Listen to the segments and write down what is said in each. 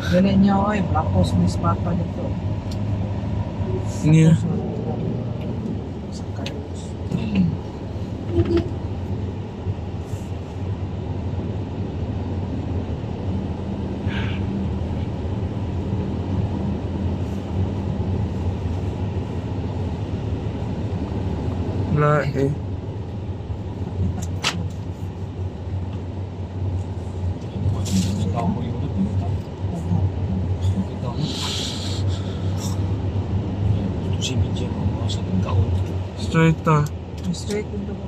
Dali niya ako eh, Black House may spot pa dito. Yeah. Sa Carlos. Wala eh. Straight na. Straight into the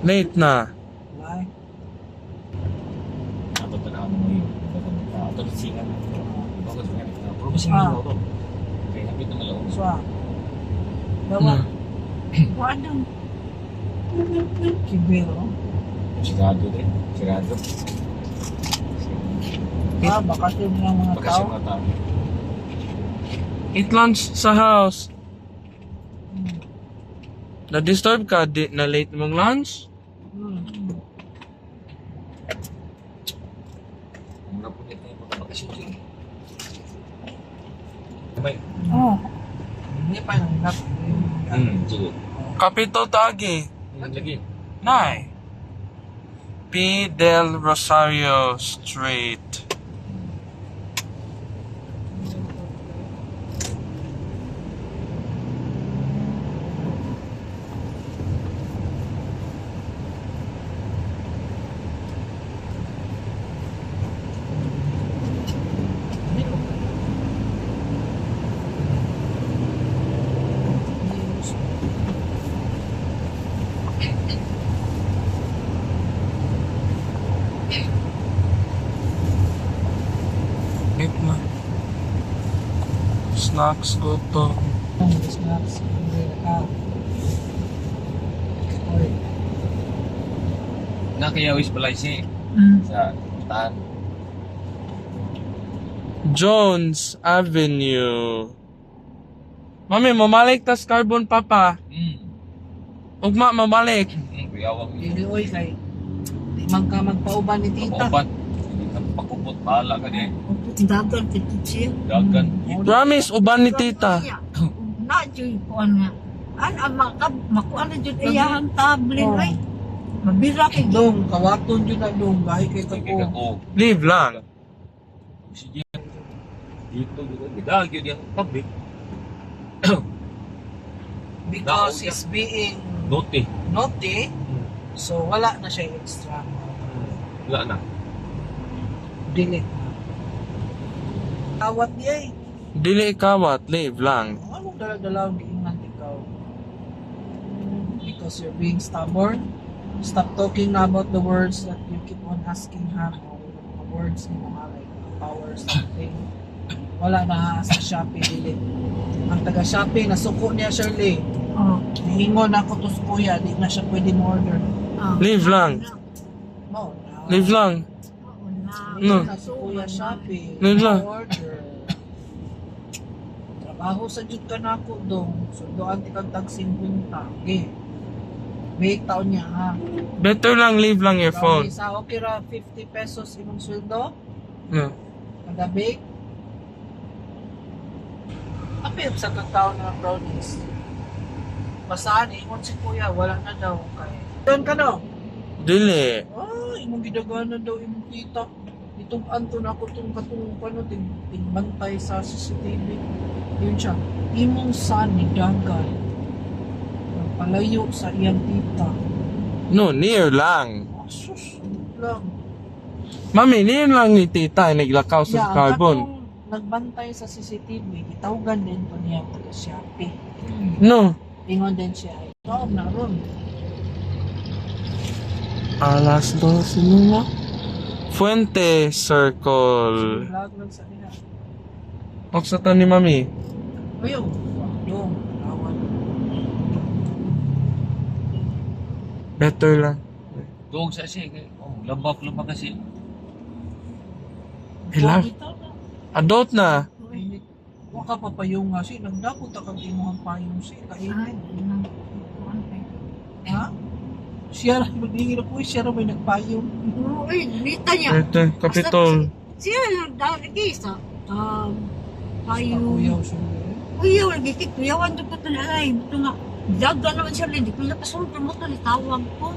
Late na. line. So, dawa. Wadang. Kibero. Sigado din. Sigado. Baka din ng mga Pagkasya tao. mga tao. Eat lunch sa house. Na-disturb ka? Na late mong lunch? Mura po dito yung pagkabakasyon dyan. May. Oh. Hindi pa yung nap. Sige. Capitol Tagi. Lagi. Nay. P. Del Rosario Street. Eat na. Snacks ko to. Snacks. Oy. Nakayawis balay siya sa tahan. Jones Avenue. Mami, mamalik tas carbon papa. Ugma, mamalik. Kuyawang Dili oy kay di man ka magpauban ni tita. Pauban. Hindi ka pakupot. Bahala ka din. Dagan kita siya. Dagan. Promise, uban ni tita. Na joy ko nga. An makuan na jud iyahang tablet Oh. ay. Mabira kay Dong, kawaton yun na dong. Bahay kay Kaya kako. kako. Leave lang. Sige. Dito dito. Gidagyo diyan. Public. Because he's being Note. naughty, so wala na siya extra. Wala na. Delete na. Tawat niya eh. Dili ikawat, leave lang. Anong dala-dala ang giingan ikaw? Because you're being stubborn? Stop talking na about the words that you keep on asking ha. Mga words ni mga like power something. Wala na sa Shopee dili. Ang taga Shopee nasuko niya Shirley. Oh. Nihingon ako to sa kuya, di na siya pwede mo-order. Leave lang. No, Leave lang. No. na sa kuya Shopee. Leave lang. Order. Trabaho sa jud ka na ako dong. Sundoan ti kag tag 50. Okay. Wait taon niya ha. Better lang, leave lang your phone. Sa okay ra 50 pesos imong sweldo No. kada bake. Apil sa kataon na brownies. Basahan ingon si kuya wala na daw kay. Doon ka no. Dili. Imong gidaganan daw imong tita. Itong anto na ako itong katulungan no, tingbantay sa CCTV. Yun siya. Imong son ni Dagan. Palayo sa iyang tita. No, near lang. Asus. Lang. Mami, near lang ni tita naglakaw sa carbon. katong nagbantay sa CCTV, gitawagan din po niya taga Shopee. No. Ingon din siya. Ikaw na ron. Alas 12 na. Fuente Circle. Vlog lang sa nila. Sa ta ni Mami. Ayaw. Dong. Awan. Better lang. Tuog sa siya. Oh, lambak kasi. Ilang? Adult na. Huwag ka papayong nga siya. Nagdapot kang imuhang payong siya. Kainin. Ha? Siya lang. Magiging ako siya lang may nagpayong. Uy, nita niya. Ito, Capitol. Siya lagi sa kayo. Kuyaw siya. Kuyaw lagi kay kuyawan to ko na ay ito nga daga naman siya hindi ko napasulto mo to tawag ko.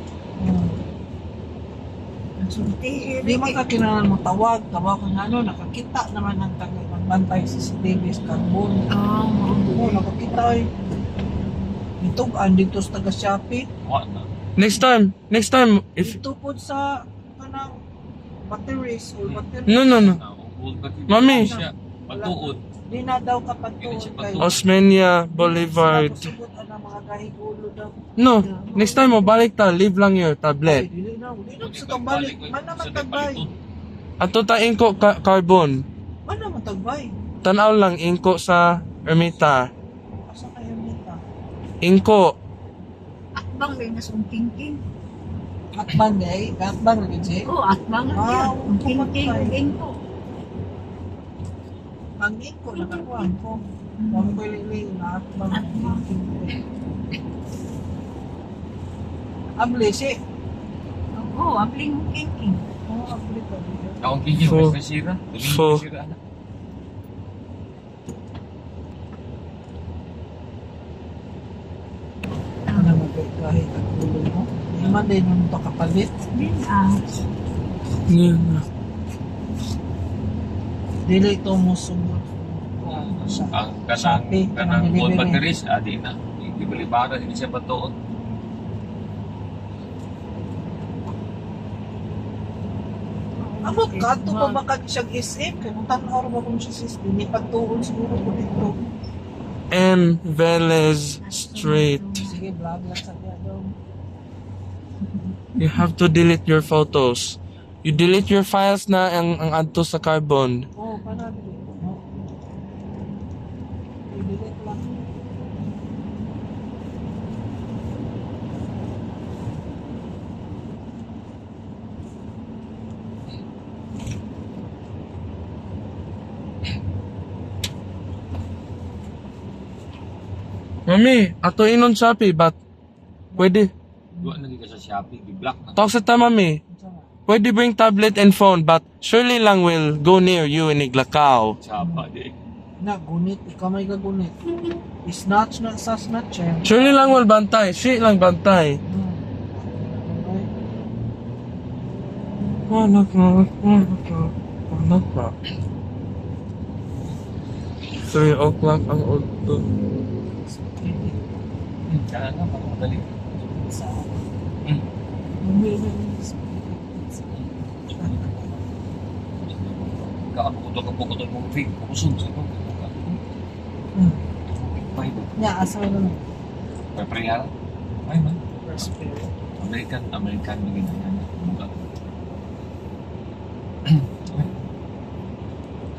Sulti. Di man ka kinahanglan mo tawag ko nga ano, nakakita naman ng bantay CCTV sa carbon. Oo, nakakita eh. Itugan dito sa taga Shopee. Wa na. Next time, if... Ito po sa kanang batteries or battery. No. Hold ba dito? Mami. Siya. Patuod. Di na daw kapatuod kay Osmeña Boulevard. Sila ang mga kahigulo daw. No, next time mo, balik ta. Leave lang your Ay, tablet. dili na sa tagbalik. Man naman tagbay. Ato ta inko carbon. Man naman tagbay. Tanaw lang inko sa ermita. Asa kayo nita? Inko. Atbang rin na sungking-king. Atbang day, atbang lagi Jay. Oo, atbang lang Ah, yan. Sungking-king, pumatay. gengko. Ang ko nakakuan ko. Wag ko lili na atbang. Ablisi. Oo, apling king-king. Oh, ablito. Akong kinyo, Fo. mas nasira. Fo. Nasira na. Ano mo kahit ang ulo mo? Di man din yung to kapalit. Din Dili ito mo sumot. Ang Shopee, kanang kanang phone delivery. batteries, adi na. Ibali para, hindi siya patuod. Amo kadto pa ba kag siya isip kay mo tan-or ba kung siya system ni pagtuon siguro ko dito. M. Velez Street. Sige, vlog lang sa diya daw. You have to delete your photos. You delete your files na ang adto sa carbon. Oh, para dito. No? I-delete lang. Mami, ato inon Shopee, but pwede. Duwa na ka sa Shopee, di-block na. Talk sa ta, mami. Unsa man? Pwede bring tablet and phone, but surely lang will go near you in Iglacao. Sapa, di. Na gunit, ikaw may gagunit. Snatch na sa snatcher. Surely lang will bantay. Shit lang bantay. Anak na. 3 o'clock ang auto. Kaya nga, parang madali. Sa Hmm. Kakaputo mong fake, kukusog sa ito. May ba? Yeah, asa na lang. May priyara? May man. First period. American na ginagawa. Muga.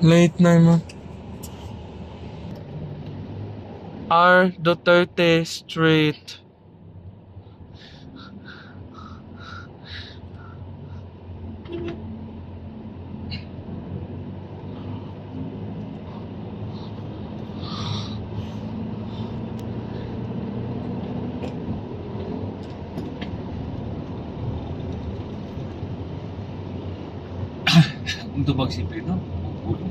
Late na mo. R. Duterte Street. Kung tubag si Pino, ulo.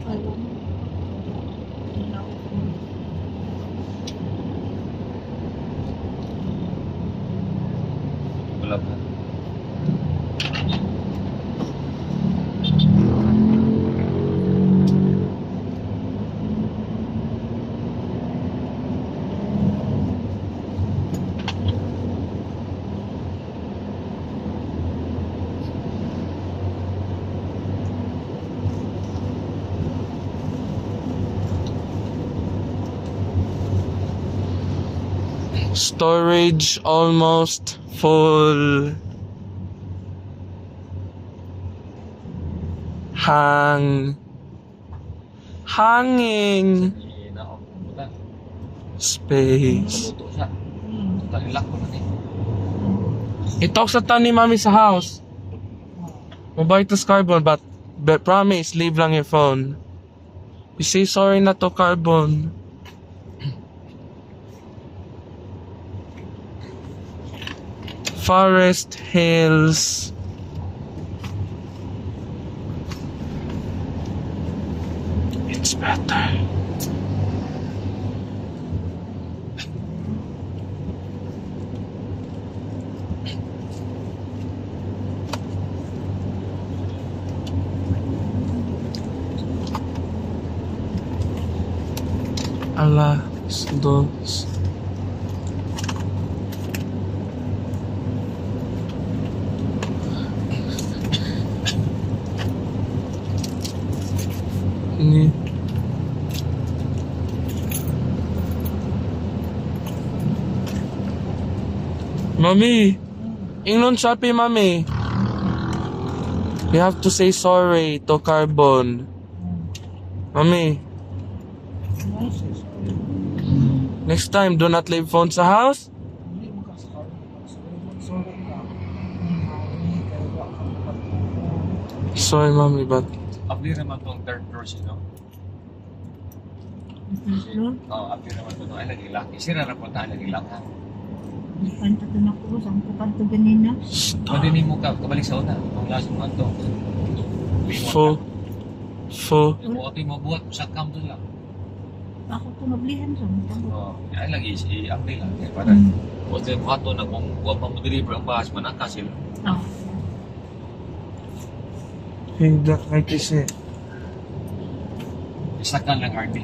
Wala ba? Storage almost full. Hanging Hindi na ako pumunta. space. Maluto siya. Talilak ko na eh. I-talk sa ta ni mami sa house. Mabait to carbon, but promise, leave lang your phone. You say sorry na to carbon. Forest Hills. It's better. Alas dos. Ni. Mami, ingnon Shopee, mami. You have to say sorry to Carbon. Mami, next time, do not leave phone sa house. Hindi mo kasi sorry ka. Mami, kaya wala kang patulong. Sorry, mami, but Abli naman tong third floor siya, no? Floor. Oo, abli naman to. Ay, lagi laki. Sira na po tayo, lagi laki. Kanta to na ko. Saan ko kanto ganina? Pwede mo ka, kabalik sa una. Itong last mo to. Fo. Yung buhat mo buhat, sa cam doon lang. Ako to nablihan sa mga. Oo, ay lagi, i-update lang. Kaya para, kung sila buhat to, na kung huwag pa mo deliver ang bahas, manaka sila. Oh. Hindi, ay kasi. Isakan lang, RD.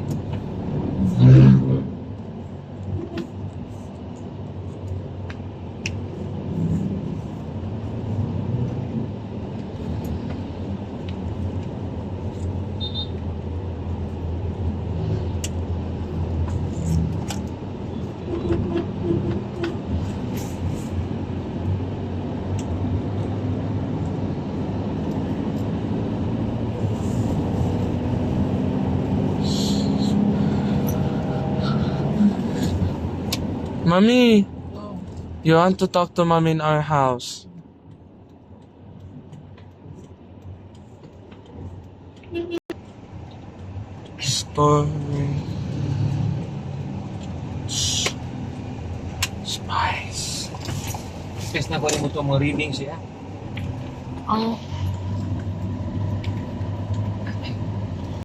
Mommy, you want to talk to Mommy in our house? Story. Spice. Yes, na ko mo ito, mga reading siya. Oh,